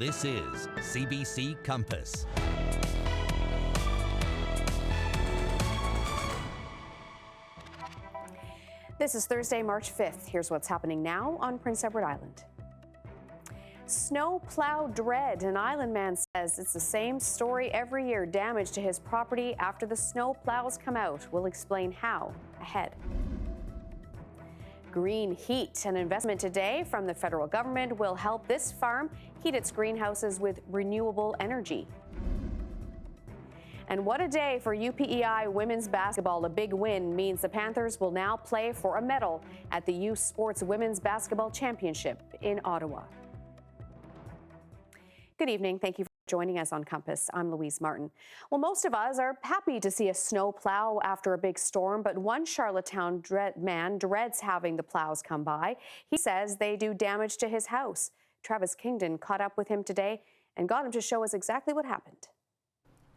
This is CBC Compass. This is Thursday, March 5th. Here's what's happening now on Prince Edward Island. Snow plow dread. An island man says it's the same story every year. Damage to his property after the snow plows come out. We'll explain how ahead. Green heat. An investment today from the federal government will help this farm heat its greenhouses with renewable energy. And what a day for UPEI women's basketball. A big win means the Panthers will now play for a medal at the Youth Sports Women's Basketball Championship in Ottawa. Good evening. Thank you for joining us on Compass. I'm Louise Martin. Well, most of us are happy to see a snow plow after a big storm, but one Charlottetown man dreads having the plows come by. He says they do damage to his house. Travis Kingdon caught up with him today and got him to show us exactly what happened.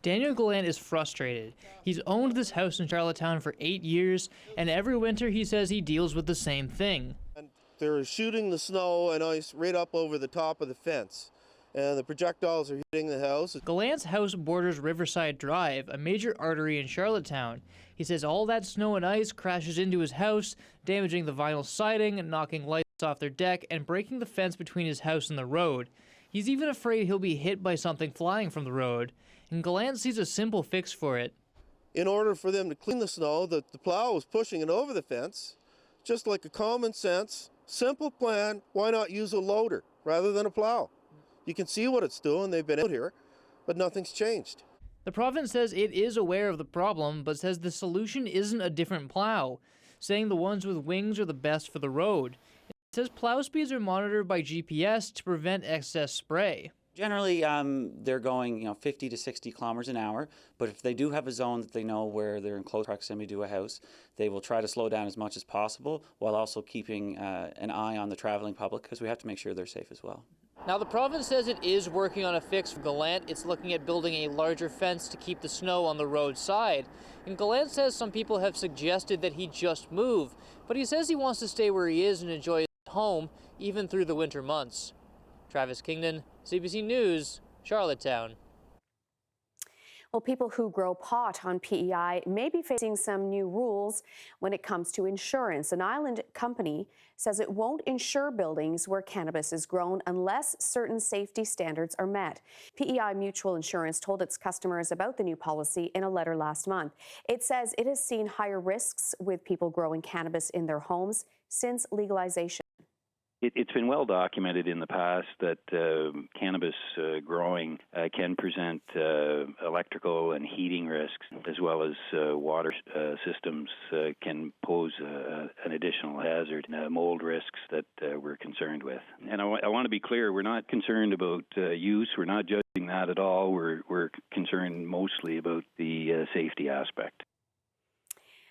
Daniel Gallant is frustrated. He's owned this house in Charlottetown for 8 years, and every winter he says he deals with the same thing. And they're shooting the snow and ice right up over the top of the fence, and the projectiles are hitting the house. Gallant's house borders Riverside Drive, a major artery in Charlottetown. He says all that snow and ice crashes into his house, damaging the vinyl siding, knocking lights off their deck, and breaking the fence between his house and the road. He's even afraid he'll be hit by something flying from the road. And Gallant sees a simple fix for it. In order for them to clean the snow, the plow was pushing it over the fence, just like a common sense, simple plan. Why not use a loader rather than a plow? You can see what it's doing. They've been out here, but nothing's changed. The province says it is aware of the problem, but says the solution isn't a different plow, saying the ones with wings are the best for the road. It says plow speeds are monitored by GPS to prevent excess spray. Generally, they're going 50 to 60 kilometers an hour, but if they do have a zone that they know where they're in close proximity to a house, they will try to slow down as much as possible while also keeping an eye on the traveling public, because we have to make sure they're safe as well. Now, the province says it is working on a fix for Gallant. It's looking at building a larger fence to keep the snow on the roadside. And Gallant says some people have suggested that he just move, but he says he wants to stay where he is and enjoy his home, even through the winter months. Travis Kingdon, CBC News, Charlottetown. Well, people who grow pot on PEI may be facing some new rules when it comes to insurance. An island company says it won't insure buildings where cannabis is grown unless certain safety standards are met. PEI Mutual Insurance told its customers about the new policy in a letter last month. It says it has seen higher risks with people growing cannabis in their homes since legalization. It's been well documented in the past that cannabis growing can present electrical and heating risks, as well as water systems can pose an additional hazard, mold risks that we're concerned with. And I want to be clear, we're not concerned about use. We're not judging that at all. We're concerned mostly about the safety aspect.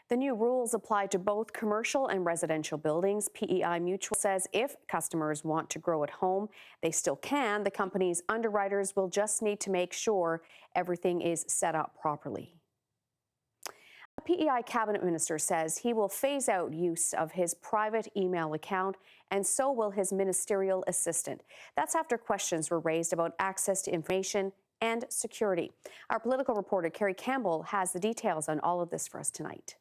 The new rules apply to both commercial and residential buildings. PEI Mutual says if customers want to grow at home, they still can. The company's underwriters will just need to make sure everything is set up properly. A PEI cabinet minister says he will phase out use of his private email account, and so will his ministerial assistant. That's after questions were raised about access to information and security. Our political reporter, Kerry Campbell, has the details on all of this for us tonight.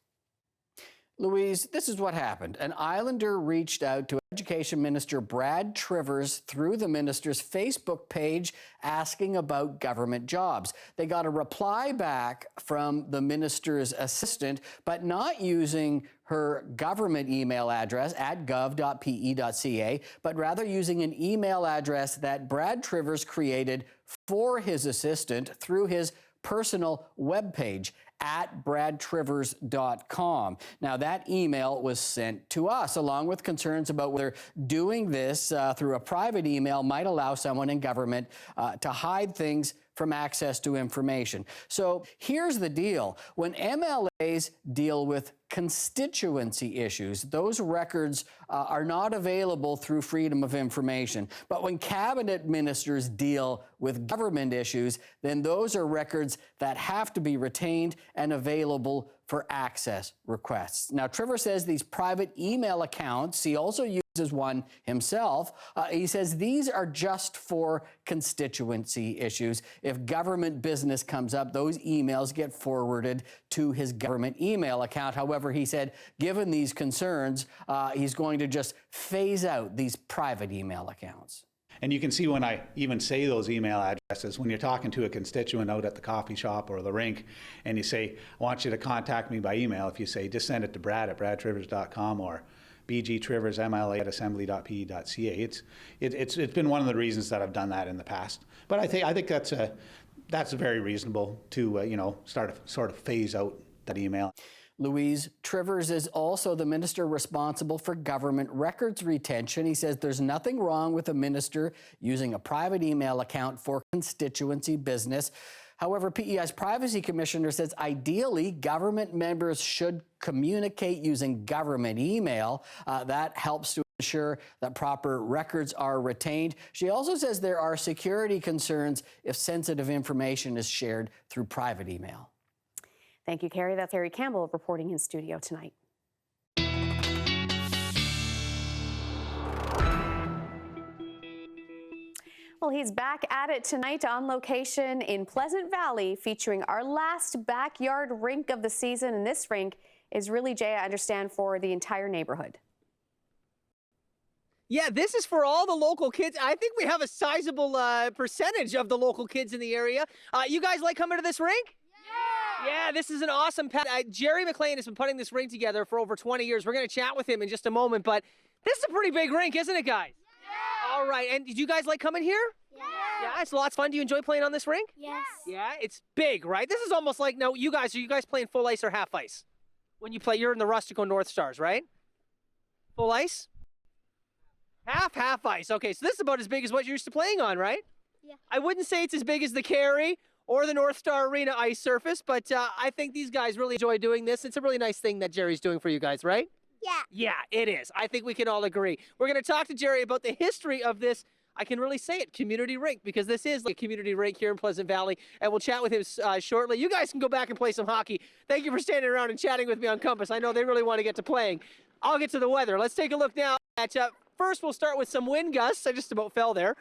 Louise, this is what happened. An islander reached out to Education Minister Brad Trivers through the minister's Facebook page asking about government jobs. They got a reply back from the minister's assistant, but not using her government email address at gov.pe.ca, but rather using an email address that Brad Trivers created for his assistant through his personal webpage at bradtrivers.com. Now, that email was sent to us, along with concerns about whether doing this through a private email might allow someone in government to hide things from access to information. So here's the deal. When MLAs deal with constituency issues, those records are not available through Freedom of Information. But when cabinet ministers deal with government issues, then those are records that have to be retained and available for access requests. Now, Trevor says these private email accounts, he also uses one himself. He says these are just for constituency issues. If government business comes up, those emails get forwarded to his government email account. However, he said, given these concerns, he's going to just phase out these private email accounts. And you can see when I even say those email addresses, when you're talking to a constituent out at the coffee shop or the rink, and you say, I want you to contact me by email, if you say, just send it to brad@bradtrivers.com or bgtriversmla@assembly.pe.ca. It's been one of the reasons that I've done that in the past. But I think that's very reasonable to sort of phase out that email. Louise Trivers is also the minister responsible for government records retention. He says there's nothing wrong with a minister using a private email account for constituency business. However, PEI's privacy commissioner says ideally government members should communicate using government email. That helps to ensure that proper records are retained. She also says there are security concerns if sensitive information is shared through private email. Thank you, Carrie. That's Harry Campbell reporting in studio tonight. Well, he's back at it tonight on location in Pleasant Valley, featuring our last backyard rink of the season. And this rink is really, Jay, I understand, for the entire neighborhood. Yeah, this is for all the local kids. I think we have a sizable percentage of the local kids in the area. You guys like coming to this rink? Yeah, this is an awesome pad. Jerry McLean has been putting this rink together for over 20 years. We're going to chat with him in just a moment, but this is a pretty big rink, isn't it, guys? Yeah. All right, and did you guys like coming here? Yeah. Yeah, it's lots of fun. Do you enjoy playing on this rink? Yes. Yeah, it's big, right? This is almost like, no, are you guys playing full ice or half ice? When you play, you're in the Rustico North Stars, right? Full ice? Half ice. Okay, so this is about as big as what you're used to playing on, right? Yeah. I wouldn't say it's as big as the Carey or the North Star Arena ice surface, but I think these guys really enjoy doing this. It's a really nice thing that Jerry's doing for you guys, right? Yeah. Yeah, it is. I think we can all agree. We're going to talk to Jerry about the history of this, I can really say it, community rink, because this is a community rink here in Pleasant Valley, and we'll chat with him shortly. You guys can go back and play some hockey. Thank you for standing around and chatting with me on Compass. I know they really want to get to playing. I'll get to the weather. Let's take a look now at first, we'll start with some wind gusts. I just about fell there.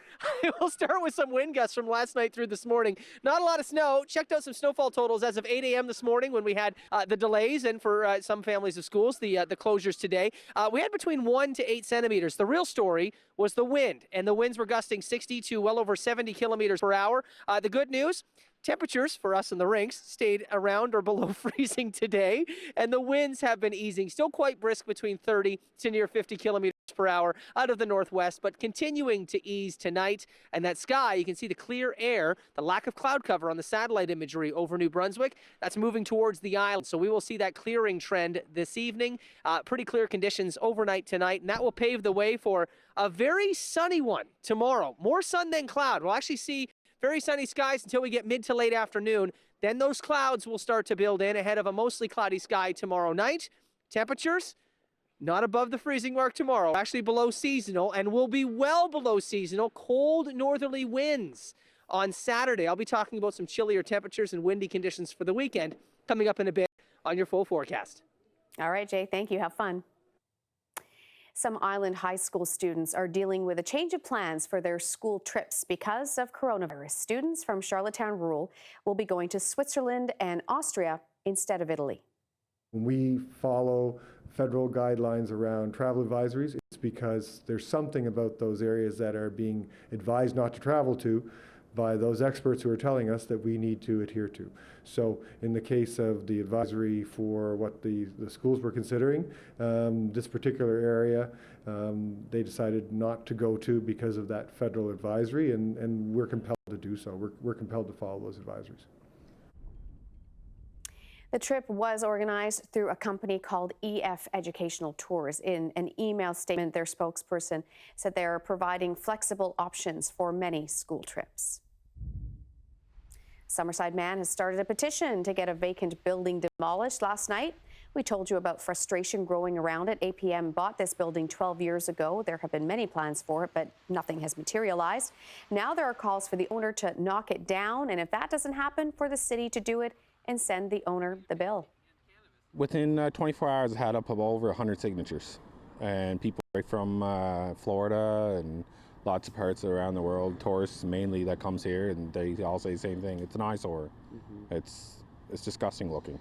We'll start with some wind gusts from last night through this morning. Not a lot of snow. Checked out some snowfall totals as of 8 a.m. this morning when we had the delays and for some families of schools, the closures today. We had between 1 to 8 centimeters. The real story was the wind, and the winds were gusting 60 to well over 70 kilometers per hour. The good news, temperatures for us in the rinks stayed around or below freezing today, and the winds have been easing. Still quite brisk between 30 to near 50 kilometers per hour out of the northwest, but continuing to ease tonight. And that sky, you can see the clear air, the lack of cloud cover on the satellite imagery over New Brunswick. That's moving towards the island. So we will see that clearing trend this evening. Pretty clear conditions overnight tonight, and that will pave the way for a very sunny one tomorrow. More sun than cloud. We'll actually see very sunny skies until we get mid to late afternoon. Then those clouds will start to build in ahead of a mostly cloudy sky tomorrow night. Temperatures not above the freezing mark tomorrow, actually below seasonal, and will be well below seasonal. Cold northerly winds on Saturday. I'll be talking about some chillier temperatures and windy conditions for the weekend coming up in a bit on your full forecast. All right, Jay, thank you. Have fun. Some Island High School students are dealing with a change of plans for their school trips because of coronavirus. Students from Charlottetown Rural will be going to Switzerland and Austria instead of Italy. We follow federal guidelines around travel advisories. It's because there's something about those areas that are being advised not to travel to by those experts who are telling us that we need to adhere to. So in the case of the advisory for what the schools were considering, this particular area, they decided not to go to because of that federal advisory, and we're compelled to do so. We're compelled to follow those advisories. The trip was organized through a company called EF Educational Tours. In an email statement, their spokesperson said they are providing flexible options for many school trips. Summerside man has started a petition to get a vacant building demolished. Last night, We told you about frustration growing around it. APM bought this building 12 years ago. There have been many plans for it, but nothing has materialized. Now there are calls for the owner to knock it down, and if that doesn't happen, for the city to do it and send the owner the bill. Within 24 hours, I had up over 100 signatures, and people right from Florida and lots of parts around the world, tourists mainly that comes here, and they all say the same thing. It's an eyesore. It's disgusting looking.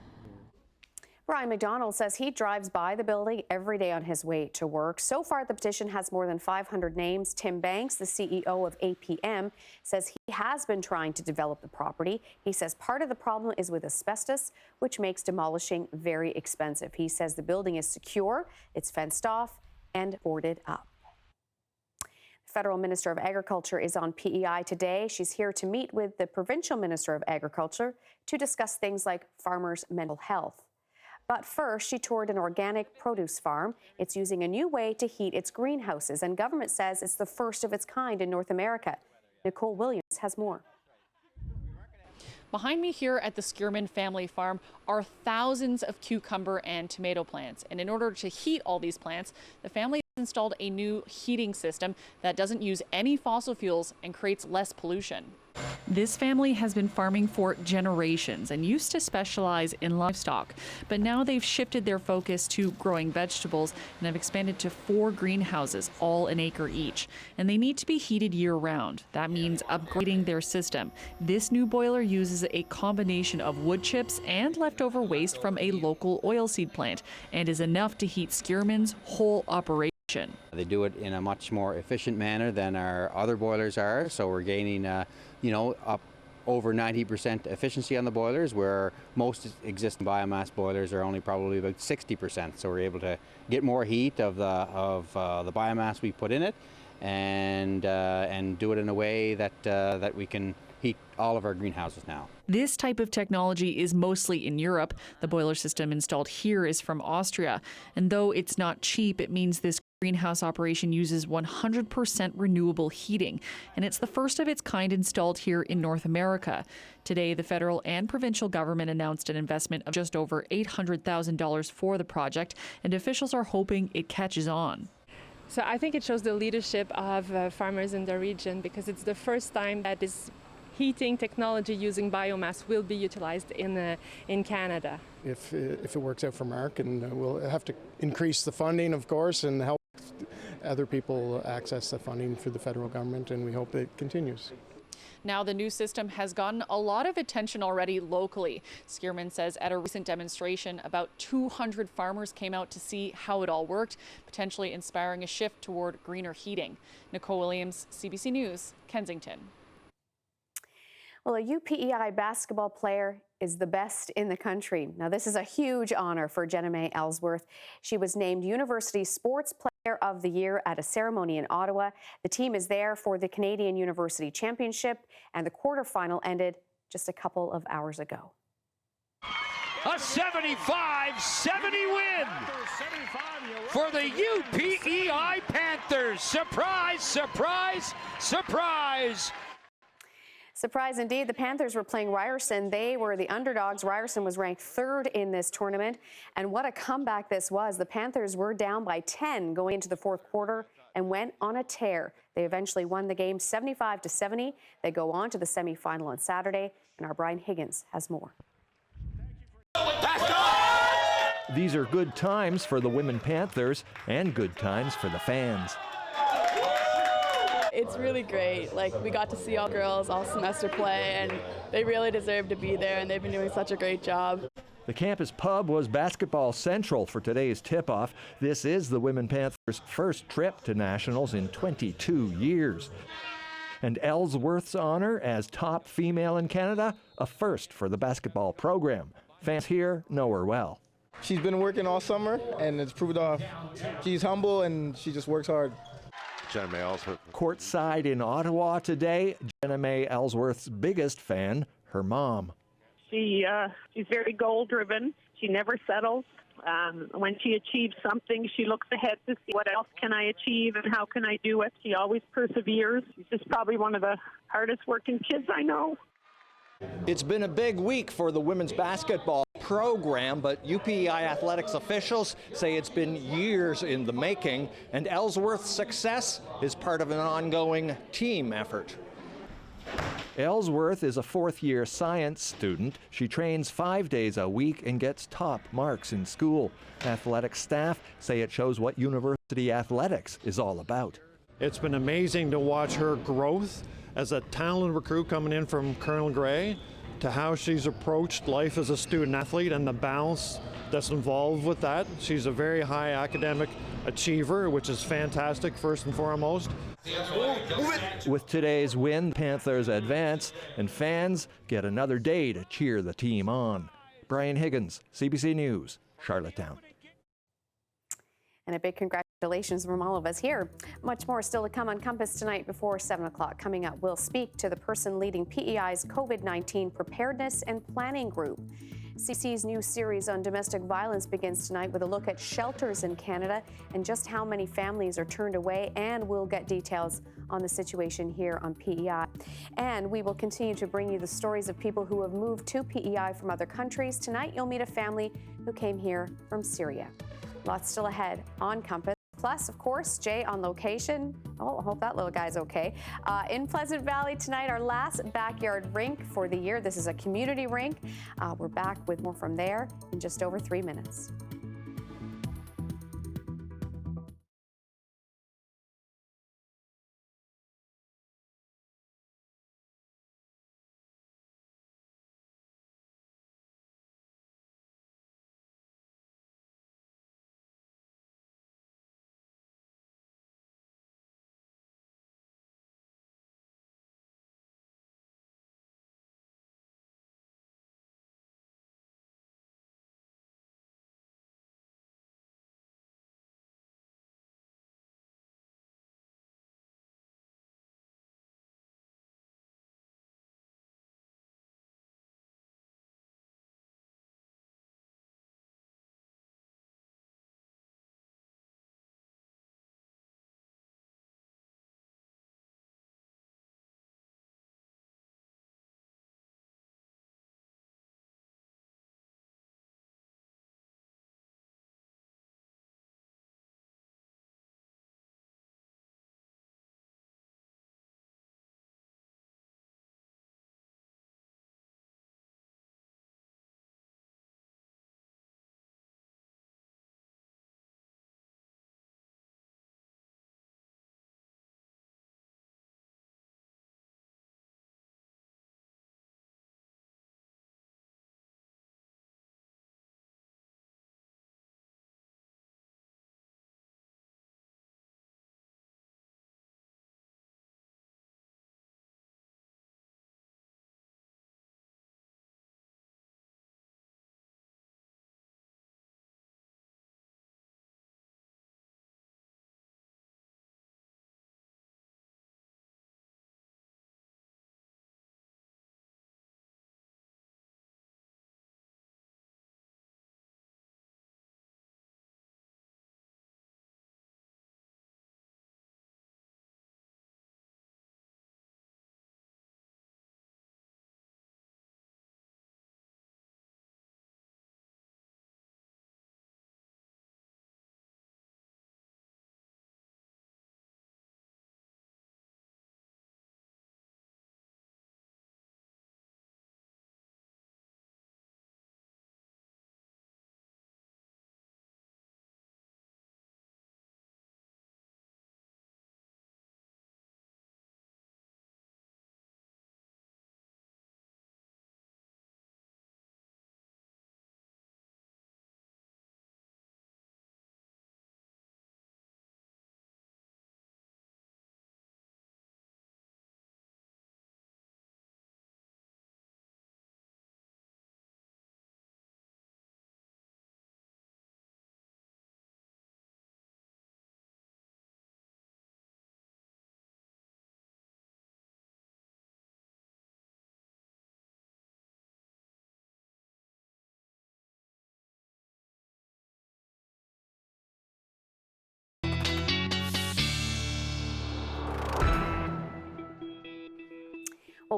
Brian McDonald says he drives by the building every day on his way to work. So far, the petition has more than 500 names. Tim Banks, the CEO of APM, says he has been trying to develop the property. He says part of the problem is with asbestos, which makes demolishing very expensive. He says the building is secure, it's fenced off, and boarded up. The Federal Minister of Agriculture is on PEI today. She's here to meet with the Provincial Minister of Agriculture to discuss things like farmers' mental health. But first, she toured an organic produce farm. It's using a new way to heat its greenhouses, and government says it's the first of its kind in North America. Nicole Williams has more. Behind me here at the Skierman family farm are thousands of cucumber and tomato plants. And in order to heat all these plants, the family has installed a new heating system that doesn't use any fossil fuels and creates less pollution. This family has been farming for generations and used to specialize in livestock, but now they've shifted their focus to growing vegetables and have expanded to 4 greenhouses, all an acre each. And they need to be heated year-round. That means upgrading their system. This new boiler uses a combination of wood chips and leftover waste from a local oilseed plant and is enough to heat Skierman's whole operation. They do it in a much more efficient manner than our other boilers are, so we're gaining up over 90% efficiency on the boilers, where most existing biomass boilers are only probably about 60%. So we're able to get more heat of the biomass we put in it, and do it in a way that we can heat all of our greenhouses now. This type of technology is mostly in Europe. The boiler system installed here is from Austria. And though it's not cheap, it means this greenhouse operation uses 100% renewable heating. And it's the first of its kind installed here in North America. Today, the federal and provincial government announced an investment of just over $800,000 for the project, and officials are hoping it catches on. So I think it shows the leadership of farmers in the region, because it's the first time that this heating technology using biomass will be utilized in Canada. If it works out for Mark, and we'll have to increase the funding, of course, and help other people access the funding for the federal government, and we hope it continues. Now, the new system has gotten a lot of attention already locally. Skierman says at a recent demonstration, about 200 farmers came out to see how it all worked, potentially inspiring a shift toward greener heating. Nicole Williams, CBC News, Kensington. Well, a UPEI basketball player is the best in the country. Now, this is a huge honor for Jenna May Ellsworth. She was named University Sports Player of the Year at a ceremony in Ottawa. The team is there for the Canadian University Championship, and the quarterfinal ended just a couple of hours ago. A 75-70 win for the UPEI Panthers. Surprise, surprise, surprise. Surprise indeed. The Panthers were playing Ryerson. They were the underdogs. Ryerson was ranked 3rd in this tournament. And what a comeback this was. The Panthers were down by 10 going into the 4th quarter and went on a tear. They eventually won the game 75-70. They go on to the semifinal on Saturday. And our Brian Higgins has more. These are good times for the women Panthers and good times for the fans. It's really great. Like, we got to see all girls all semester play, and they really deserve to be there, and they've been doing such a great job. The campus pub was basketball central for today's tip-off. This is the women Panthers' first trip to nationals in 22 years. And Ellsworth's honor as top female in Canada, a first for the basketball program. Fans here know her well. She's been working all summer, and it's proved off. She's humble, and she just works hard. Jenna May Ellsworth. Courtside in Ottawa today, Jenna May Ellsworth's biggest fan, her mom. She's very goal-driven. She never settles. When she achieves something, she looks ahead to see what else can I achieve and how can I do it. She always perseveres. She's just probably one of the hardest working kids I know. It's been a big week for the women's basketball program, but UPEI athletics officials say it's been years in the making, and Ellsworth's success is part of an ongoing team effort. Ellsworth is a fourth-year science student. She trains 5 days a week and gets top marks in school. Athletic staff say it shows what university athletics is all about. It's been amazing to watch her growth as a talented recruit coming in from Colonel Gray, to how she's approached life as a student athlete and the balance that's involved with that. She's a very high academic achiever, which is fantastic first and foremost. With today's win, Panthers advance, and fans get another day to cheer the team on. Brian Higgins, CBC News, Charlottetown. And a big congratulations from all of us here. Much more still to come on Compass tonight before 7 o'clock. Coming up, we'll speak to the person leading PEI's COVID-19 Preparedness and Planning Group. CBC's new series on domestic violence begins tonight with a look at shelters in Canada and just how many families are turned away, and we'll get details on the situation here on PEI. And we will continue to bring you the stories of people who have moved to PEI from other countries. Tonight, you'll meet a family who came here from Syria. Lots still ahead on Compass. Plus, of course, Jay on location. Oh, I hope that little guy's okay. In Pleasant Valley tonight, our last backyard rink for the year. This is a community rink. We're back with more from there in just over 3 minutes.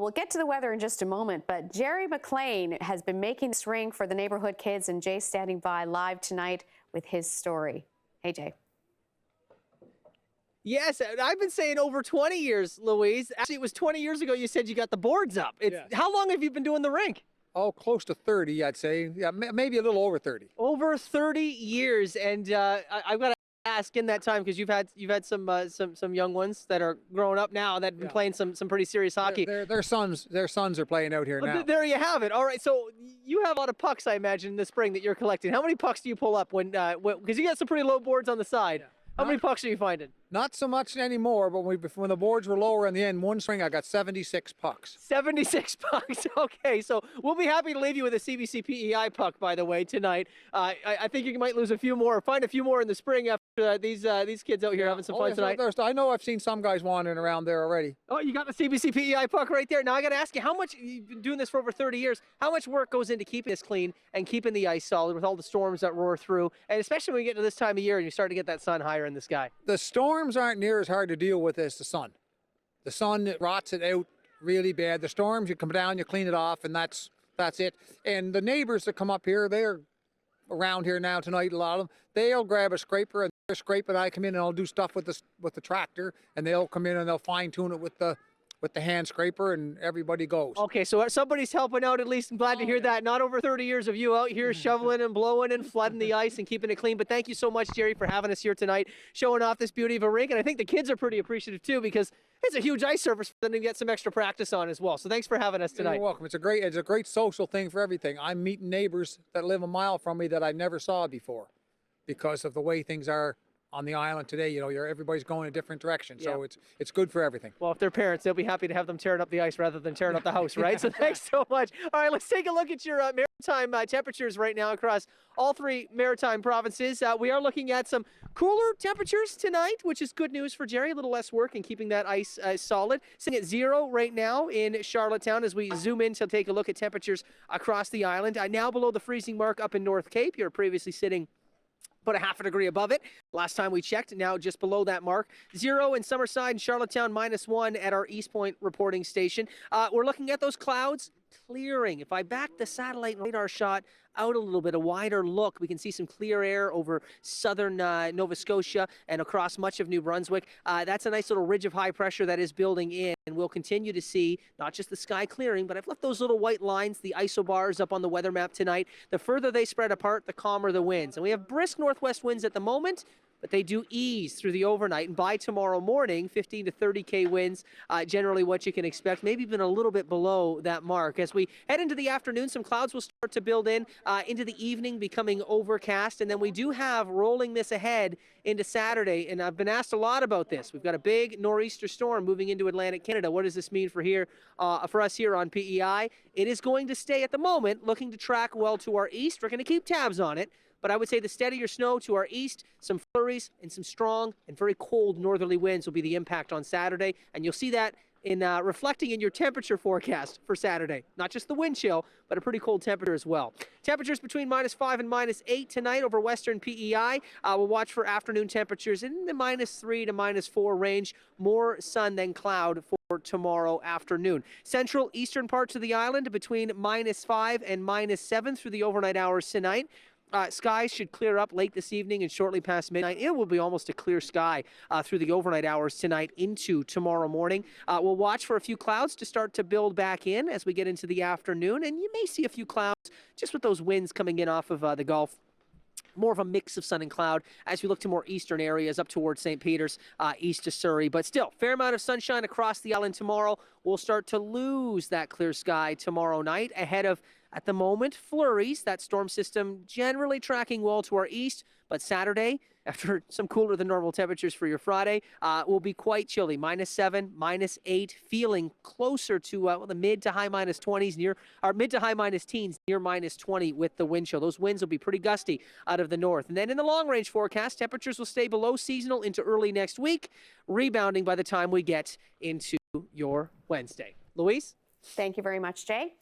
we'll get to the weather in just a moment, but Jerry McLean has been making this rink for the neighborhood kids, and Jay's standing by live tonight with his story. Hey, Jay. Yes, I've been saying over 20 years, Louise. Actually, it was 20 years ago you said you got the boards up. How long have you been doing the rink? Oh, close to 30, I'd say. Yeah, maybe a little over 30. Over 30 years, and I've got to ask in that time, because you've had some young ones that are growing up now that have been playing some pretty serious hockey. Their sons are playing out here now. There you have it. All right, so you have a lot of pucks, I imagine, in the spring that you're collecting. How many pucks do you pull up when because you got some pretty low boards on the side? Yeah. How many pucks are you finding? Not so much anymore, but when the boards were lower in the end, one spring I got 76 pucks. 76 pucks. Okay, so we'll be happy to leave you with a CBC PEI puck, by the way, tonight. I think you might lose a few more, find a few more in the spring after these kids out here having some fun tonight. I know I've seen some guys wandering around there already. Oh, you got the CBC PEI puck right there. Now I got to ask you, how much, you've been doing this for over 30 years, how much work goes into keeping this clean and keeping the ice solid with all the storms that roar through, and especially when we get to this time of year and you start to get that sun higher in the sky? The storms aren't near as hard to deal with as the sun. The sun rots it out really bad. The storms, you come down, you clean it off, and that's it. And the neighbors that come up here, they're around here now tonight, a lot of them, they'll grab a scraper and they'll scrape it. I come in and I'll do stuff with the tractor, and they'll come in and they'll fine tune it with the hand scraper, and everybody goes. Okay, so somebody's helping out at least. I'm glad to hear that. Not over 30 years of you out here shoveling and blowing and flooding the ice and keeping it clean. But thank you so much, Jerry, for having us here tonight, showing off this beauty of a rink. And I think the kids are pretty appreciative too, because it's a huge ice surface for them to get some extra practice on as well. So thanks for having us tonight. You're welcome. It's a great social thing for everything. I'm meeting neighbors that live a mile from me that I never saw before because of the way things are on the island today. You know, everybody's going a different direction, so it's good for everything. Well, if they're parents, they'll be happy to have them tearing up the ice rather than tearing up the house, right? So thanks so much. All right, let's take a look at your maritime temperatures right now across all three maritime provinces. We are looking at some cooler temperatures tonight, which is good news for Jerry. A little less work in keeping that ice solid. Sitting at 0 right now in Charlottetown as we zoom in to take a look at temperatures across the island. Now below the freezing mark up in North Cape. You're previously sitting about a half a degree above it. Last time we checked, now just below that mark. 0 in Summerside and Charlottetown, -1 at our East Point reporting station. We're looking at those clouds clearing. If I back the satellite radar shot out a little bit, a wider look, we can see some clear air over southern Nova Scotia and across much of New Brunswick. That's a nice little ridge of high pressure that is building in, and we'll continue to see not just the sky clearing, but I've left those little white lines, the isobars, up on the weather map tonight. The further they spread apart, the calmer the winds. And we have brisk northwest winds at the moment, but they do ease through the overnight, and by tomorrow morning, 15 to 30K winds, generally what you can expect, maybe even a little bit below that mark. As we head into the afternoon, some clouds will start to build in into the evening, becoming overcast, and then we do have rolling this ahead into Saturday, and I've been asked a lot about this. We've got a big nor'easter storm moving into Atlantic Canada. What does this mean for us here on PEI? It is going to stay at the moment, looking to track well to our east. We're going to keep tabs on it. But I would say the steadier snow to our east, some flurries, and some strong and very cold northerly winds will be the impact on Saturday. And you'll see that in reflecting in your temperature forecast for Saturday. Not just the wind chill, but a pretty cold temperature as well. Temperatures between -5 and -8 tonight over western PEI. We'll watch for afternoon temperatures in the -3 to -4 range. More sun than cloud for tomorrow afternoon. Central eastern parts of the island between -5 and -7 through the overnight hours tonight. Skies should clear up late this evening and shortly past midnight. It will be almost a clear sky through the overnight hours tonight into tomorrow morning. We'll watch for a few clouds to start to build back in as we get into the afternoon, and you may see a few clouds just with those winds coming in off of the Gulf. More of a mix of sun and cloud as we look to more eastern areas up towards St. Peter's, east to Surrey. But still, fair amount of sunshine across the island tomorrow. We'll start to lose that clear sky tomorrow night ahead of, at the moment, flurries. That storm system generally tracking well to our east, but Saturday, after some cooler than normal temperatures for your Friday, will be quite chilly. -7, -8, feeling closer to the mid to high -20s, mid to high -teens, near -20 with the wind chill. Those winds will be pretty gusty out of the north. And then in the long range forecast, temperatures will stay below seasonal into early next week, rebounding by the time we get into your Wednesday. Louise? Thank you very much, Jay.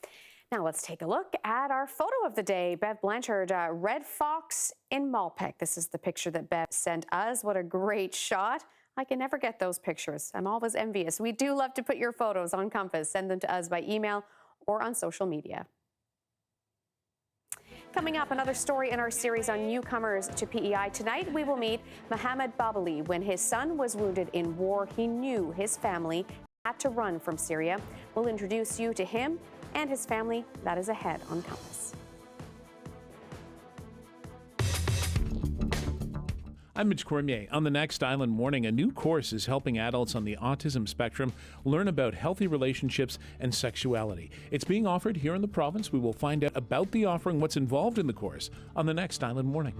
Now let's take a look at our photo of the day. Bev Blanchard, Red Fox in Malpeque. This is the picture that Bev sent us. What a great shot. I can never get those pictures. I'm always envious. We do love to put your photos on Compass. Send them to us by email or on social media. Coming up, another story in our series on newcomers to PEI. Tonight, we will meet Mohammed Babali. When his son was wounded in war, he knew his family had to run from Syria. We'll introduce you to him and his family. That is ahead on Compass. I'm Mitch Cormier. On the next Island Morning, a new course is helping adults on the autism spectrum learn about healthy relationships and sexuality. It's being offered here in the province. We will find out about the offering, what's involved in the course, on the next Island Morning.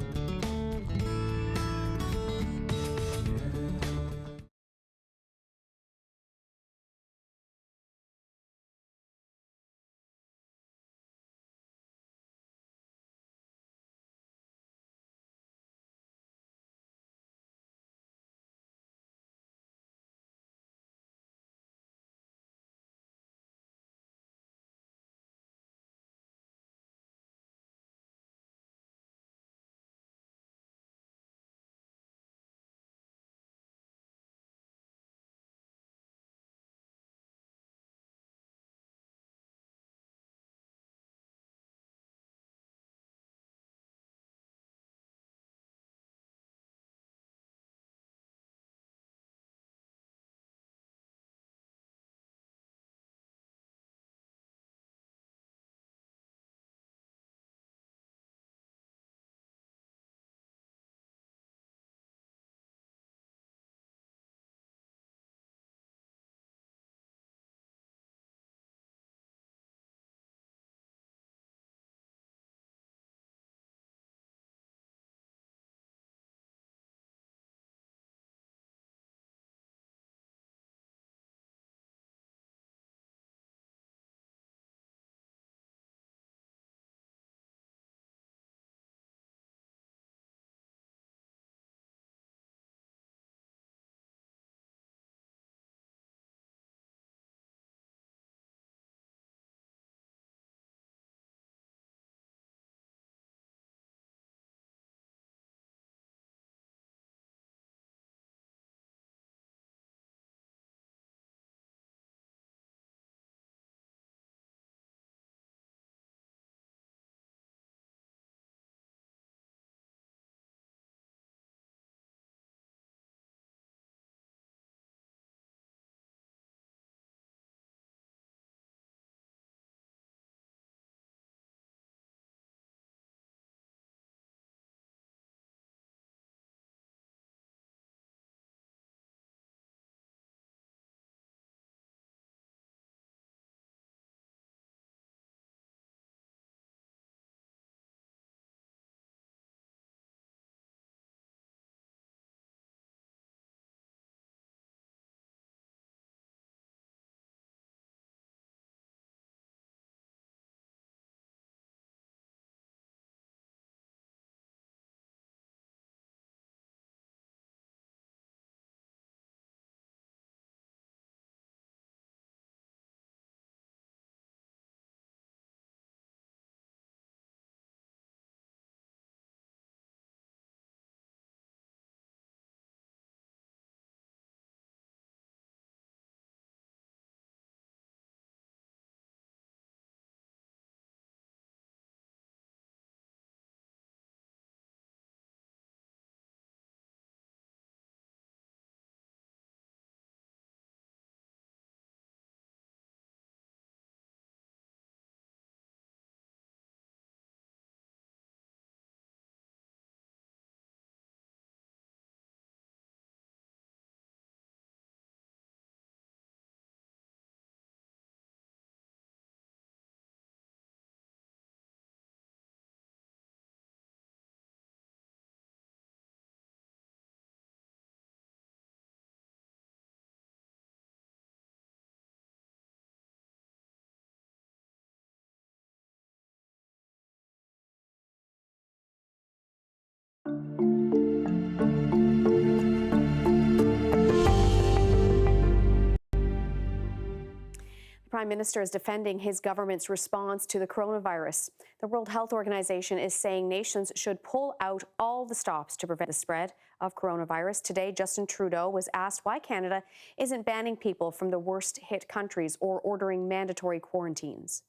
Prime Minister is defending his government's response to the coronavirus. The World Health Organization is saying nations should pull out all the stops to prevent the spread of coronavirus. Today, Justin Trudeau was asked why Canada isn't banning people from the worst hit countries or ordering mandatory quarantines.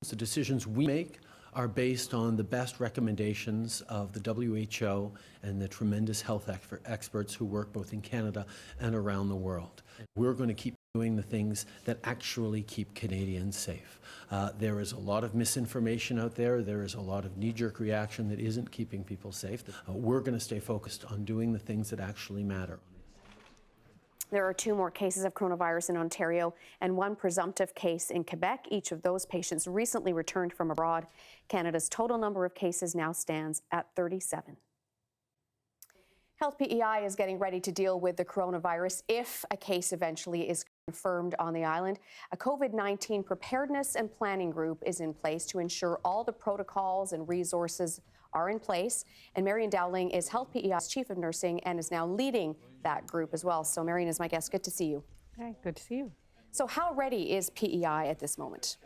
The decisions we make are based on the best recommendations of the WHO and the tremendous health experts who work both in Canada and around the world. We're going to keep doing the things that actually keep Canadians safe. There is a lot of misinformation out there. There is a lot of knee-jerk reaction that isn't keeping people safe. We're going to stay focused on doing the things that actually matter. There are 2 more cases of coronavirus in Ontario and 1 presumptive case in Quebec. Each of those patients recently returned from abroad. Canada's total number of cases now stands at 37. Health PEI is getting ready to deal with the coronavirus if a case eventually is confirmed on the island. A COVID-19 preparedness and planning group is in place to ensure all the protocols and resources are in place. And Marion Dowling is Health PEI's Chief of Nursing and is now leading that group as well. So Marion is my guest. Good to see you. Hi, good to see you. So how ready is PEI at this moment?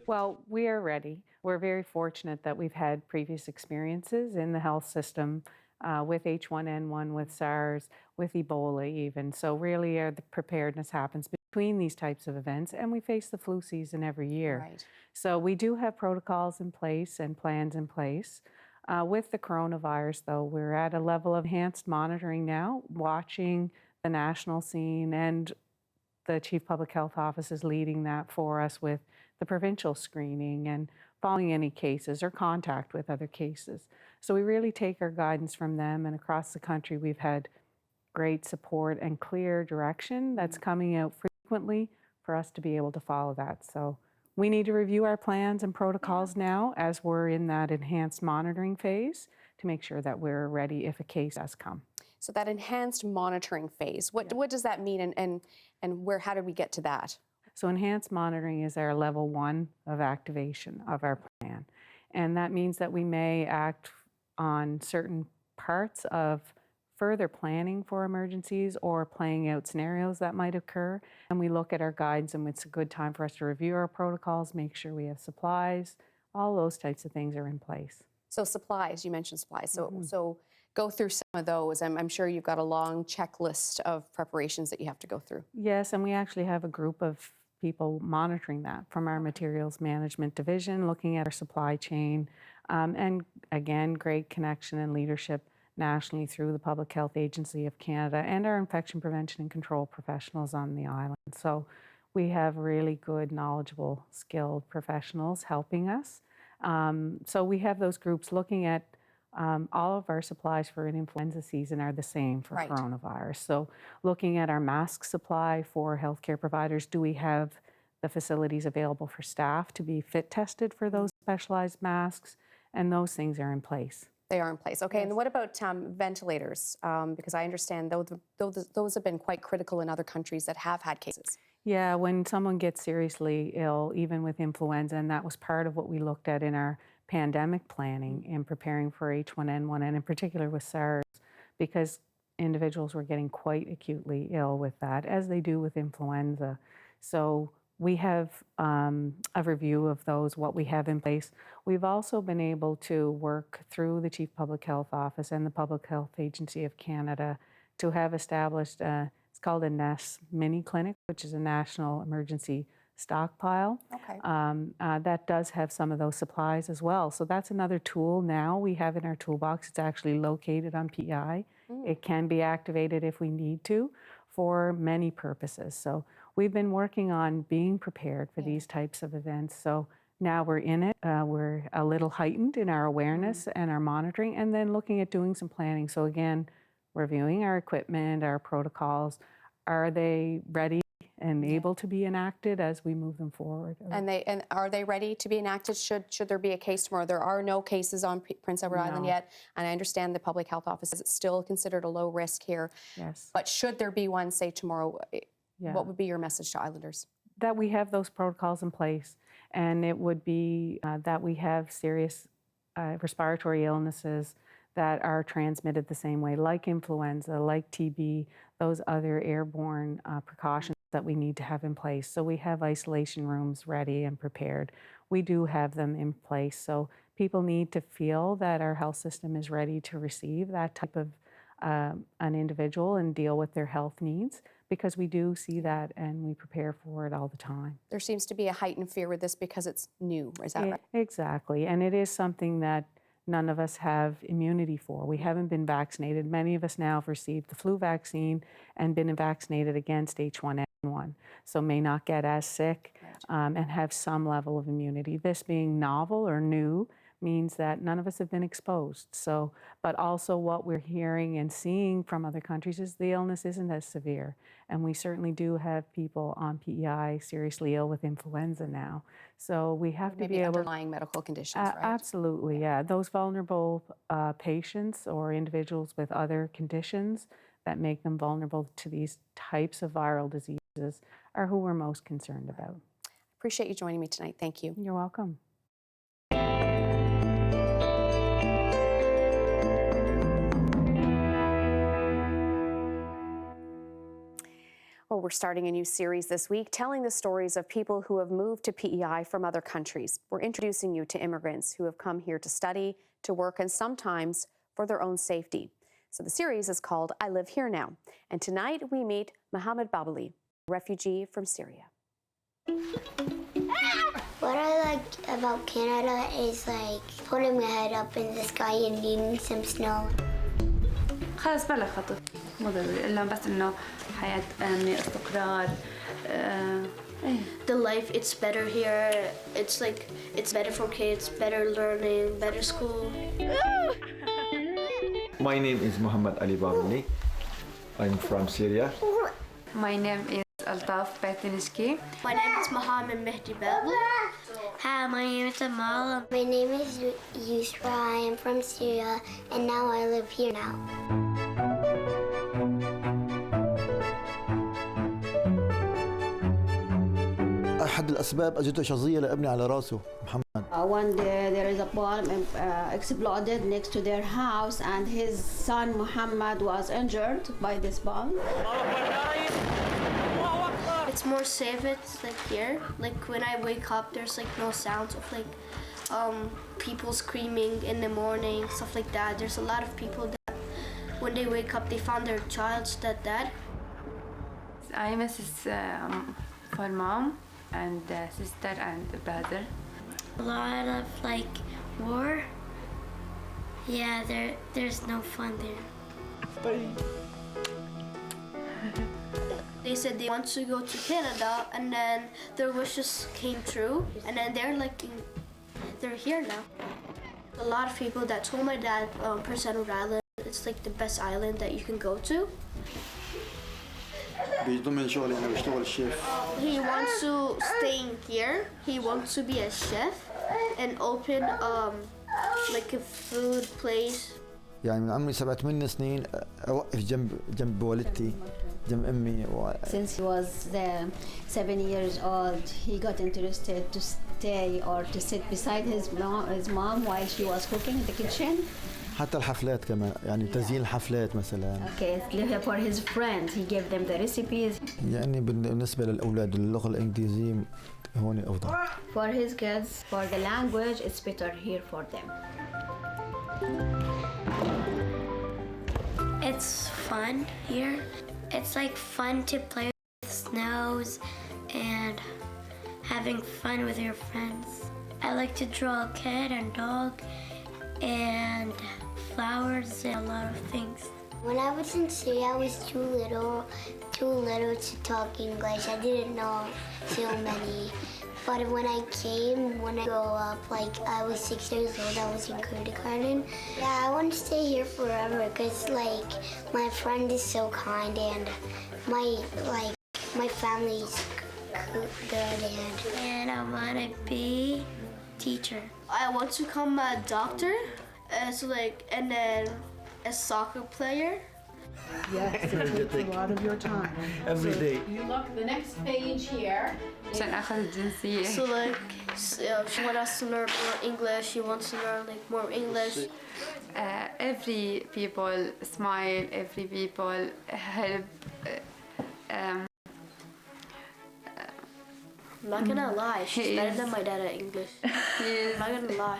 Well, we are ready. We're very fortunate that we've had previous experiences in the health system with H1N1, with SARS, with Ebola even. So really the preparedness happens between these types of events, and we face the flu season every year. Right. So we do have protocols in place and plans in place. With the coronavirus, though, we're at a level of enhanced monitoring now, watching the national scene, and the Chief Public Health Office is leading that for us with the provincial screening and following any cases or contact with other cases. So we really take our guidance from them, and across the country we've had great support and clear direction that's coming out frequently for us to be able to follow that. So we need to review our plans and protocols now as we're in that enhanced monitoring phase to make sure that we're ready if a case does come. So that enhanced monitoring phase, what does that mean, and how did we get to that? So enhanced monitoring is our level 1 of activation of our plan. And that means that we may act on certain parts of further planning for emergencies or playing out scenarios that might occur. And we look at our guides, and it's a good time for us to review our protocols, make sure we have supplies. All those types of things are in place. So supplies, you mentioned supplies. So go through some of those. I'm sure you've got a long checklist of preparations that you have to go through. Yes, and we actually have a group of people monitoring that from our materials management division, looking at our supply chain, and again, great connection and leadership nationally through the Public Health Agency of Canada and our infection prevention and control professionals on the island. So we have really good, knowledgeable, skilled professionals helping us. So we have those groups looking at all of our supplies for an influenza season are the same for coronavirus. So looking at our mask supply for healthcare providers, do we have the facilities available for staff to be fit tested for those specialized masks? And those things are in place. They are in place. Okay, yes. And what about ventilators? Because I understand those have been quite critical in other countries that have had cases. Yeah, when someone gets seriously ill, even with influenza, and that was part of what we looked at in our pandemic planning and preparing for H1N1, and in particular with SARS, because individuals were getting quite acutely ill with that, as they do with influenza. So we have a review of those, what we have in place. We've also been able to work through the Chief Public Health Office and the Public Health Agency of Canada to have established, it's called a NES mini clinic, which is a national emergency stockpile. Okay. That does have some of those supplies as well. So that's another tool now we have in our toolbox. It's actually located on PEI. It can be activated if we need to for many purposes. So we've been working on being prepared for these types of events. So now we're in it. We're a little heightened in our awareness and our monitoring, and then looking at doing some planning. So again, reviewing our equipment, our protocols. Are they ready and able to be enacted as we move them forward? And are they ready to be enacted? Should there be a case tomorrow? There are no cases on Prince Edward Island yet, and I understand the Public Health Office is still considered a low risk here. Yes. But should there be one, say tomorrow, what would be your message to Islanders? That we have those protocols in place, and it would be that we have serious respiratory illnesses that are transmitted the same way, like influenza, like TB, those other airborne precautions that we need to have in place. So we have isolation rooms ready and prepared. We do have them in place. So people need to feel that our health system is ready to receive that type of an individual and deal with their health needs, because we do see that and we prepare for it all the time. There seems to be a heightened fear with this because it's new, is that right? Exactly, and it is something that none of us have immunity for. We haven't been vaccinated. Many of us now have received the flu vaccine and been vaccinated against H1N1, so may not get as sick and have some level of immunity. This being novel or new means that none of us have been exposed. So, but also what we're hearing and seeing from other countries is the illness isn't as severe. And we certainly do have people on PEI seriously ill with influenza now. So we have to be able to... underlying medical conditions, right? Absolutely, yeah. Those vulnerable patients or individuals with other conditions that make them vulnerable to these types of viral diseases are who we're most concerned about. Appreciate you joining me tonight. Thank you. You're welcome. Well, we're starting a new series this week telling the stories of people who have moved to PEI from other countries. We're introducing you to immigrants who have come here to study, to work, and sometimes for their own safety. So the series is called I Live Here Now. And tonight we meet Mohammed Babali, a refugee from Syria. What I like about Canada is like putting my head up in the sky and eating some snow. خلاص بلا خطر مو ضروري إلا بس إنه حياة آمنة استقرار. The life, it's better here. It's like it's better for kids, better learning, better school. My name is Muhammad Ali Babali. I'm from Syria. My name is Altaf Batinishki. My name is Mohammed Mehdi Babli. Hi, my name is Amal. My name is Yusra. I am from Syria, and now I live here now. أحد الأسباب أجده شظية لابني على راسه محمد. One day there is a bomb exploded next to their house, and his son Muhammad was injured by this bomb. It's more safe. It's like here. Like when I wake up, there's like no sounds of like people screaming in the morning, stuff like that. There's a lot of people that when they wake up, they found their child's dead. I miss for mom and sister and brother. A lot of like war. Yeah, there's no fun there. They said they want to go to Canada, and then their wishes came true, and then they're here now. A lot of people that told my dad Prince Edward Island, it's like the best island that you can go to. بيضمن شغلي أنا بشتغل شيف. He wants to stay here. He wants to be a chef and open like a food place. يعني من عمري 7-8 سنين أوقف جنب والدتي جنب أمي. Since he was 7 years old, he got interested to stay or to sit beside his mom while she was cooking in the kitchen. حتى الحفلات كمان يعني تزيين الحفلات مثلا. Okay, for his friends, he gave them the recipes. يعني بالنسبة للأولاد اللغة الإنجليزية هون أفضل. For his kids, for the language, it's better here for them. It's fun here. It's like fun to play with snows and having fun with your friends. I like to draw a cat and dog and flowers and a lot of things. When I was in Syria, I was too little to talk English. I didn't know so many. But when I grew up, like I was 6 years old, I was in kindergarten. Yeah, I want to stay here forever because like my friend is so kind and my family's good and I want to be teacher. I want to become a doctor, and then a soccer player. Yes, it takes a lot of your time. Every day. You look the next page here. So like, she wants us to learn more English. She wants to learn like more English. Every people smile, every people help I'm not gonna lie, she's better than my dad at English. I'm not gonna lie.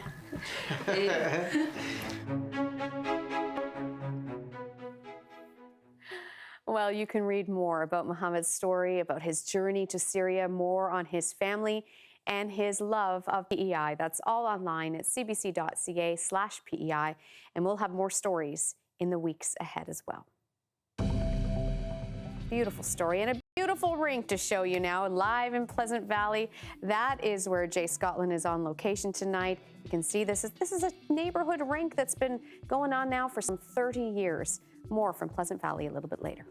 Well, you can read more about Mohammed's story, about his journey to Syria, more on his family and his love of PEI. That's all online at cbc.ca/PEI, and we'll have more stories in the weeks ahead as well. Beautiful story and a beautiful rink to show you now, live in Pleasant Valley. That is where Jay Scotland is on location tonight. You can see this is a neighborhood rink that's been going on now for some 30 years. More from Pleasant Valley a little bit later.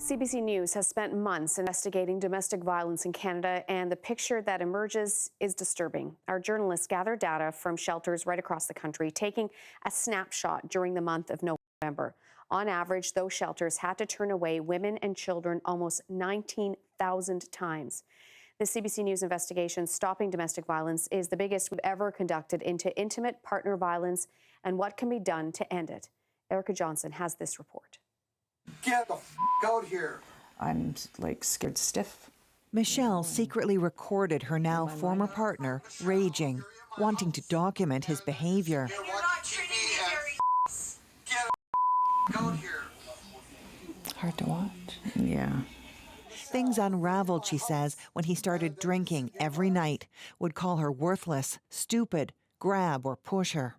CBC News has spent months investigating domestic violence in Canada, and the picture that emerges is disturbing. Our journalists gather data from shelters right across the country, taking a snapshot during the month of November. On average, those shelters had to turn away women and children almost 19,000 times. The CBC News investigation, Stopping Domestic Violence, is the biggest we've ever conducted into intimate partner violence and what can be done to end it. Erica Johnson has this report. Get the out here. I'm like scared stiff. Michelle secretly recorded her now former partner raging, wanting to document his behavior. You're not treating me very Get out here. Hard to watch. Yeah. Things unraveled, she says, when he started drinking every night, would call her worthless, stupid, grab or push her.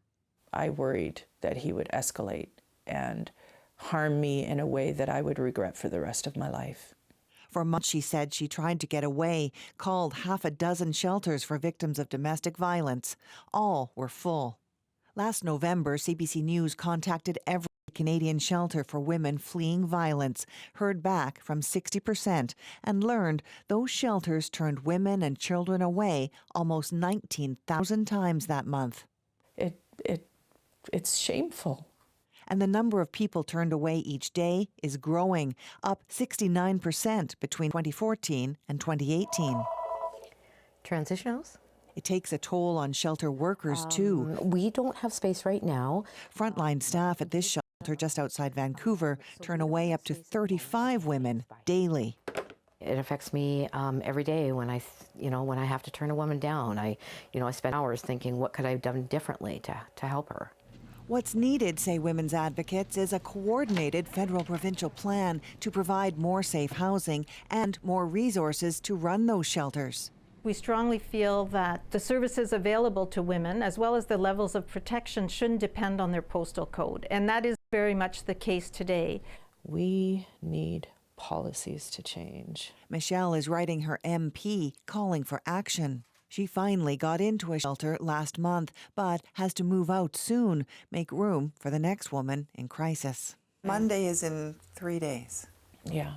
I worried that he would escalate and harm me in a way that I would regret for the rest of my life. For months, she said, she tried to get away, called half a dozen shelters for victims of domestic violence. All were full. Last November, CBC News contacted every Canadian shelter for women fleeing violence, heard back from 60%, and learned those shelters turned women and children away almost 19,000 times that month. It's shameful. And the number of people turned away each day is growing, up 69% between 2014 and 2018. Transitionals? It takes a toll on shelter workers, too. We don't have space right now. Frontline staff at this shelter just outside Vancouver turn away up to 35 women daily. It affects me every day when I have to turn a woman down. I spend hours thinking, what could I have done differently to help her? What's needed, say women's advocates, is a coordinated federal-provincial plan to provide more safe housing and more resources to run those shelters. We strongly feel that the services available to women, as well as the levels of protection, shouldn't depend on their postal code. And that is very much the case today. We need policies to change. Michelle is writing her MP, calling for action. She finally got into a shelter last month, but has to move out soon, make room for the next woman in crisis. Monday is in 3 days. Yeah.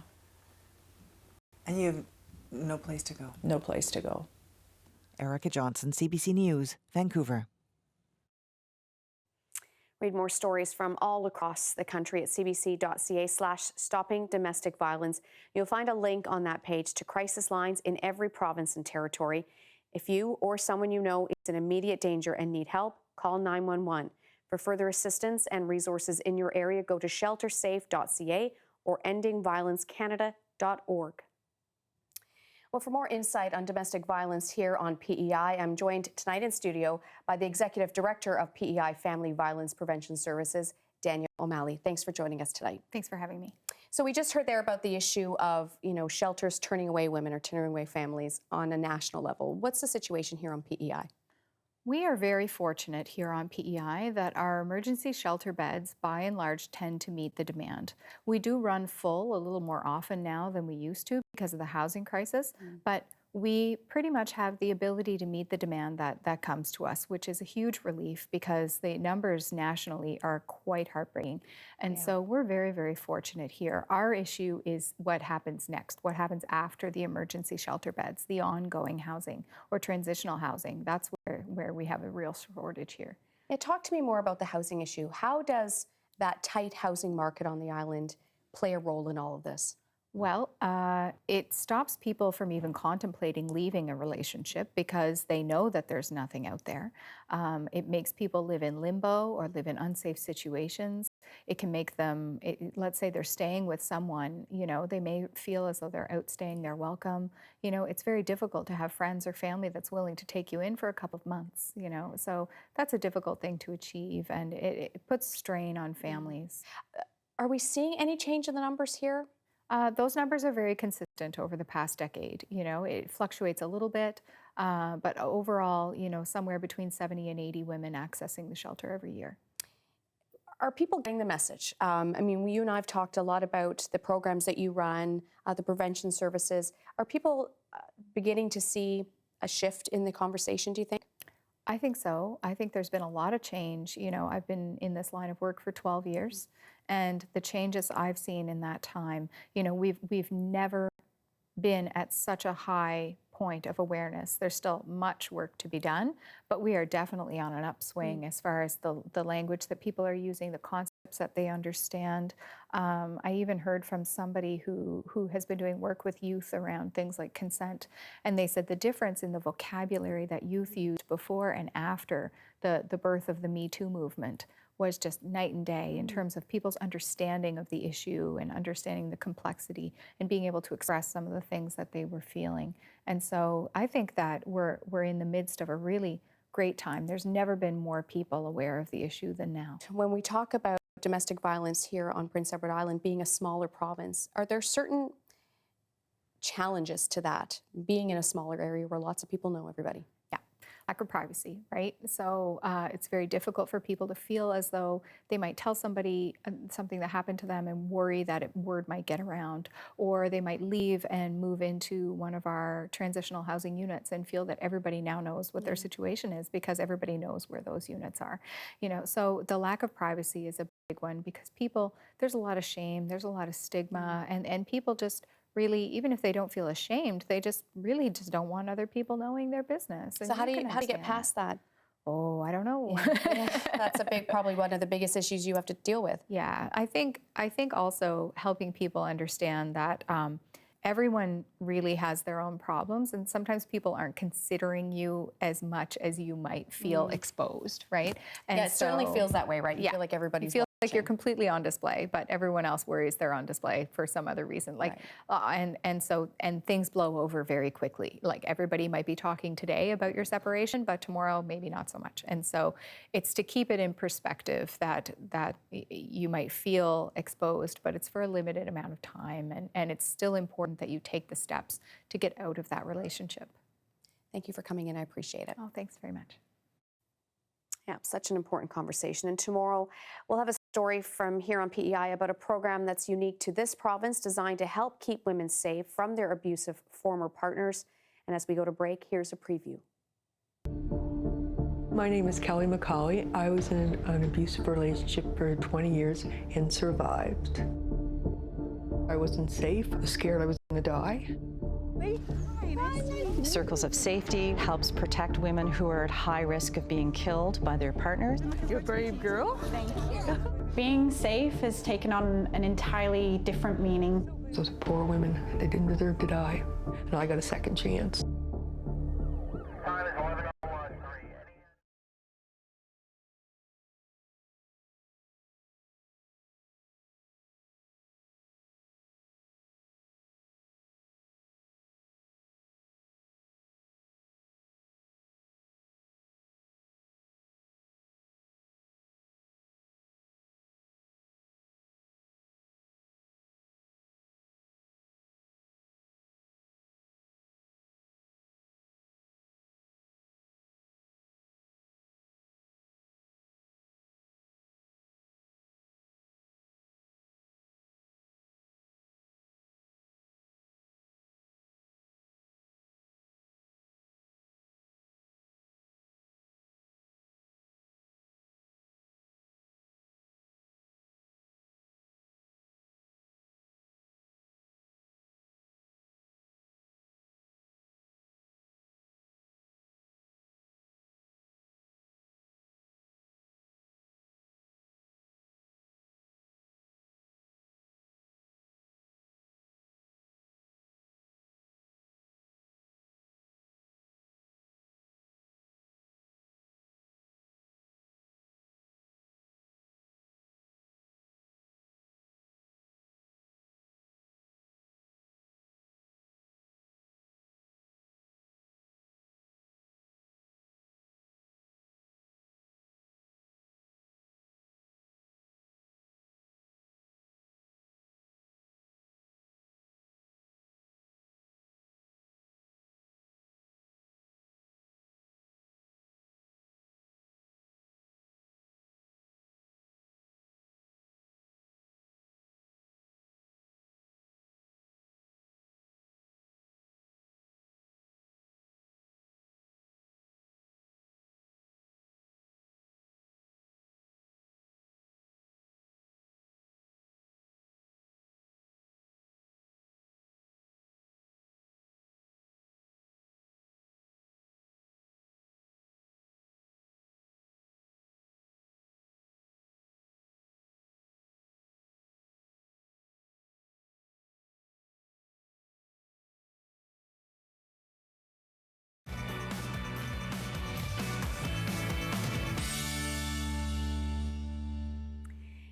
And you have no place to go. No place to go. Erica Johnson, CBC News, Vancouver. Read more stories from all across the country at cbc.ca/stopping domestic violence. You'll find a link on that page to crisis lines in every province and territory. If you or someone you know is in immediate danger and need help, call 911. For further assistance and resources in your area, go to sheltersafe.ca or endingviolencecanada.org. Well, for more insight on domestic violence here on PEI, I'm joined tonight in studio by the Executive Director of PEI Family Violence Prevention Services, Danielle O'Malley. Thanks for joining us tonight. Thanks for having me. So we just heard there about the issue of, shelters turning away women or turning away families on a national level. What's the situation here on PEI? We are very fortunate here on PEI that our emergency shelter beds, by and large, tend to meet the demand. We do run full a little more often now than we used to because of the housing crisis, but we pretty much have the ability to meet the demand that comes to us, which is a huge relief because the numbers nationally are quite heartbreaking. And so we're very, very fortunate here. Our issue is what happens next, what happens after the emergency shelter beds, the ongoing housing or transitional housing. That's where we have a real shortage here. Yeah, talk to me more about the housing issue. How does that tight housing market on the island play a role in all of this? Well, it stops people from even contemplating leaving a relationship because they know that there's nothing out there. It makes people live in limbo or live in unsafe situations. It can make them, let's say they're staying with someone, they may feel as though they're outstaying their welcome. It's very difficult to have friends or family that's willing to take you in for a couple of months, So that's a difficult thing to achieve, and it puts strain on families. Are we seeing any change in the numbers here? Those numbers are very consistent over the past decade. It fluctuates a little bit, but overall, somewhere between 70 and 80 women accessing the shelter every year. Are people getting the message? You and I have talked a lot about the programs that you run, the prevention services. Are people beginning to see a shift in the conversation, do you think? I think so. I think there's been a lot of change. I've been in this line of work for 12 years, and the changes I've seen in that time, we've never been at such a high point of awareness. There's still much work to be done, but we are definitely on an upswing as far as the language that people are using, the concepts that they understand. I even heard from somebody who has been doing work with youth around things like consent, and they said the difference in the vocabulary that youth used before and after the birth of the Me Too movement was just night and day in terms of people's understanding of the issue and understanding the complexity and being able to express some of the things that they were feeling. And so I think that we're in the midst of a really great time. There's never been more people aware of the issue than now. When we talk about domestic violence here on Prince Edward Island being a smaller province, are there certain challenges to that, being in a smaller area where lots of people know everybody? Lack of privacy, right? So it's very difficult for people to feel as though they might tell somebody something that happened to them and worry that word might get around, or they might leave and move into one of our transitional housing units and feel that everybody now knows what their situation is because everybody knows where those units are. So the lack of privacy is a big one because there's a lot of shame, there's a lot of stigma, and people just really, even if they don't feel ashamed, they just really just don't want other people knowing their business. So how do you get past that? Oh, I don't know. Yeah. That's probably one of the biggest issues you have to deal with. Yeah, I think also helping people understand that everyone really has their own problems, and sometimes people aren't considering you as much as you might feel exposed, right? And it certainly feels that way, right? You feel like everybody's Like you're completely on display, but everyone else worries they're on display for some other reason. Like, and things blow over very quickly. Like everybody might be talking today about your separation, but tomorrow maybe not so much. And so it's to keep it in perspective that you might feel exposed, but it's for a limited amount of time, and it's still important that you take the steps to get out of that relationship. Thank you for coming in. I appreciate it. Oh, thanks very much. Yeah, such an important conversation. And tomorrow we'll have a story from here on PEI about a program that's unique to this province, designed to help keep women safe from their abusive former partners. And as we go to break, here's a preview. My name is Kelly McCauley. I was in an abusive relationship for 20 years and survived. I wasn't safe, I was scared I was going to die. Circles of Safety helps protect women who are at high risk of being killed by their partners. You're a brave girl. Thank you. Being safe has taken on an entirely different meaning. Those poor women, they didn't deserve to die, and I got a second chance.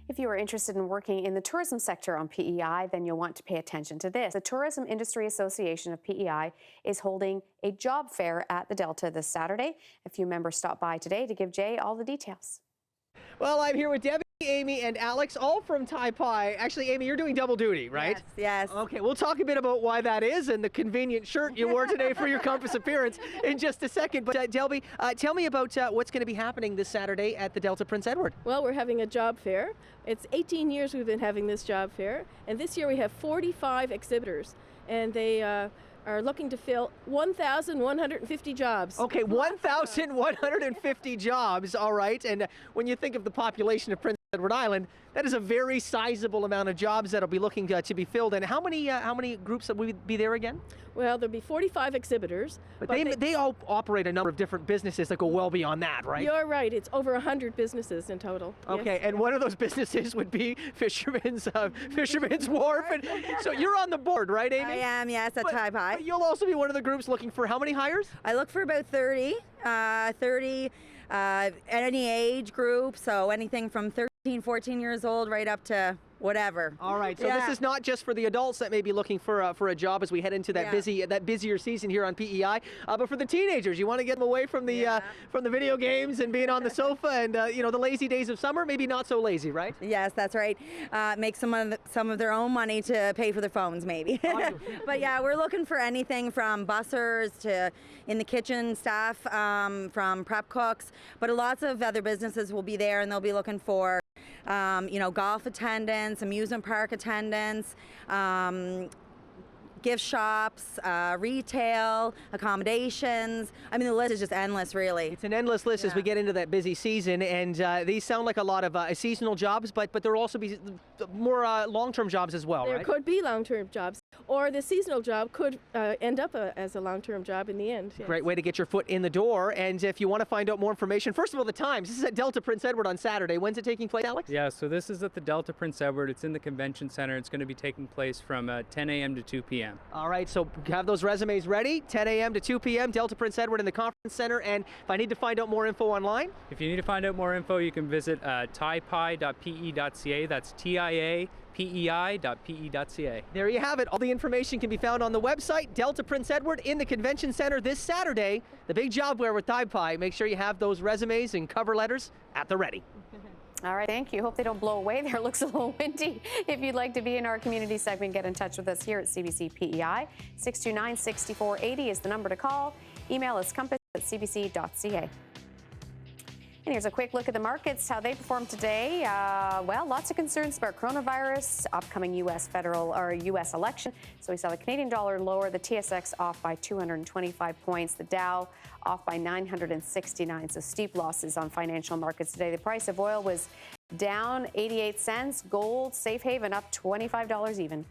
If you are interested in working in the tourism sector on PEI, then you'll want to pay attention to this. The Tourism Industry Association of PEI is holding a job fair at the Delta this Saturday. A few members stopped by today to give Jay all the details. Well, I'm here with Debbie, Amy, and Alex, all from TaiPai. Actually, Amy, you're doing double duty, right? Yes. Okay, we'll talk a bit about why that is and the convenient shirt you wore today for your campus appearance in just a second. But Delby, tell me about what's going to be happening this Saturday at the Delta Prince Edward. Well, we're having a job fair. It's 18 years we've been having this job fair, and this year we have 45 exhibitors, and they are looking to fill 1,150 jobs. Okay, 1,150 jobs, all right. And when you think of the population of Prince Edward Island, that is a very sizable amount of jobs that'll be looking to be filled. And how many groups will be there again? Well, there'll be 45 exhibitors. But they all operate a number of different businesses that go well beyond that, right? You're right. It's over 100 businesses in total. Okay, yes. And one of those businesses would be Fisherman's Wharf. And so you're on the board, right, Amy? I am, yes, at TaiPai. But you'll also be one of the groups looking for how many hires? I look for about 30 any age group, so anything from 13, 14 years old right up to whatever. All right, so this is not just for the adults that may be looking for a job as we head into that busier season here on PEI, but for the teenagers, you want to get them away from the video games and being on the sofa and the lazy days of summer. Maybe not so lazy, right? Yes, that's right. Make some of their own money to pay for their phones, maybe. Awesome. But yeah, we're looking for anything from bussers to in the kitchen staff, from prep cooks. But lots of other businesses will be there, and they'll be looking for golf attendants, amusement park attendants, gift shops, retail, accommodations. I mean, the list is just endless, really. It's an endless list as we get into that busy season, and these sound like a lot of seasonal jobs, but there will also be more long-term jobs as well, There right? could be long-term jobs, or the seasonal job could end up as a long-term job in the end. Yes. Great way to get your foot in the door. And if you want to find out more information, first of all, the times. This is at Delta Prince Edward on Saturday. When's it taking place, Alex? Yeah, so this is at the Delta Prince Edward. It's in the convention center. It's going to be taking place from 10 a.m. to 2 p.m. All right, so have those resumes ready. 10 a.m. to 2 p.m. Delta Prince Edward in the conference center. And if I need to find out more info online? If you need to find out more info, you can visit tiapei.pe.ca. That's TIAPEI.pe.ca. There you have it. All the information can be found on the website, Delta Prince Edward in the convention center this Saturday. The big job fair with TiPi. Make sure you have those resumes and cover letters at the ready. All right, thank you. Hope they don't blow away there. It looks a little windy. If you'd like to be in our community segment, get in touch with us here at CBC PEI. 629-6480 is the number to call. Email us compass@cbc.ca. And here's a quick look at the markets, how they performed today. Well, lots of concerns about coronavirus, upcoming U.S. election. So we saw the Canadian dollar lower, the TSX off by 225 points, the Dow off by 969. So steep losses on financial markets today. The price of oil was down 88 cents. Gold, safe haven, up $25 even.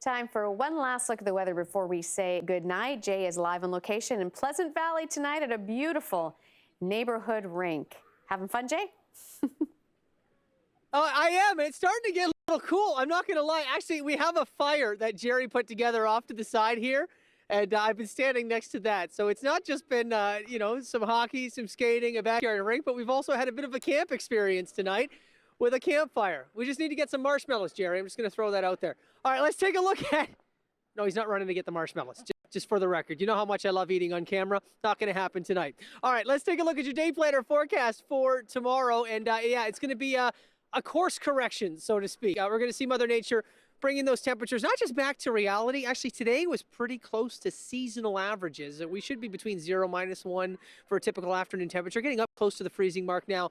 Time for one last look at the weather before we say goodnight. Jay is live on location in Pleasant Valley tonight at a beautiful neighborhood rink. Having fun, Jay? I am. It's starting to get a little cool. I'm not going to lie. Actually, we have a fire that Jerry put together off to the side here, and I've been standing next to that. So it's not just been, some hockey, some skating, a backyard rink, but we've also had a bit of a camp experience tonight with a campfire. We just need to get some marshmallows, Jerry. I'm just going to throw that out there. All right, let's take a look at... No, he's not running to get the marshmallows. Just for the record. You know how much I love eating on camera. Not going to happen tonight. All right, let's take a look at your day planner forecast for tomorrow. And it's going to be a course correction, so to speak. We're going to see Mother Nature bringing those temperatures not just back to reality. Actually, today was pretty close to seasonal averages. We should be between 0 and -1 for a typical afternoon temperature, getting up close to the freezing mark now.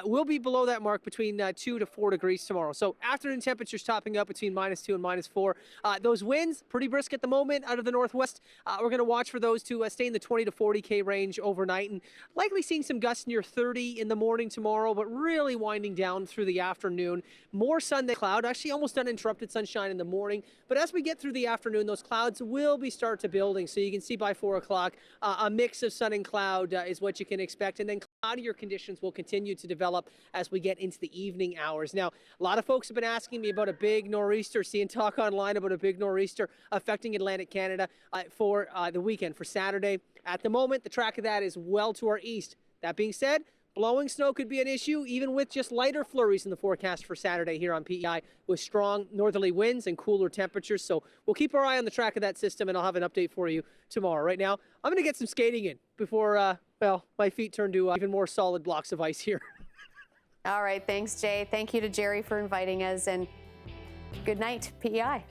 We'll be below that mark between 2 to 4 degrees tomorrow. So afternoon temperatures topping up between -2 and -4. Those winds, pretty brisk at the moment out of the northwest. We're going to watch for those to stay in the 20 to 40K range overnight, and likely seeing some gusts near 30 in the morning tomorrow, but really winding down through the afternoon. More sun than cloud, actually almost uninterrupted sunshine in the morning, but as we get through the afternoon, those clouds will be start to building. So you can see by 4 o'clock, a mix of sun and cloud is what you can expect, and then cloudier conditions will continue to develop as we get into the evening hours. Now, a lot of folks have been asking me about a big nor'easter, seeing talk online about a big nor'easter affecting Atlantic Canada for the weekend, for Saturday. At the moment, the track of that is well to our east. That being said, blowing snow could be an issue, even with just lighter flurries in the forecast for Saturday here on PEI, with strong northerly winds and cooler temperatures. So we'll keep our eye on the track of that system, and I'll have an update for you tomorrow. Right now, I'm going to get some skating in before, my feet turn to even more solid blocks of ice here. All right, thanks, Jay. Thank you to Jerry for inviting us, and good night, PEI.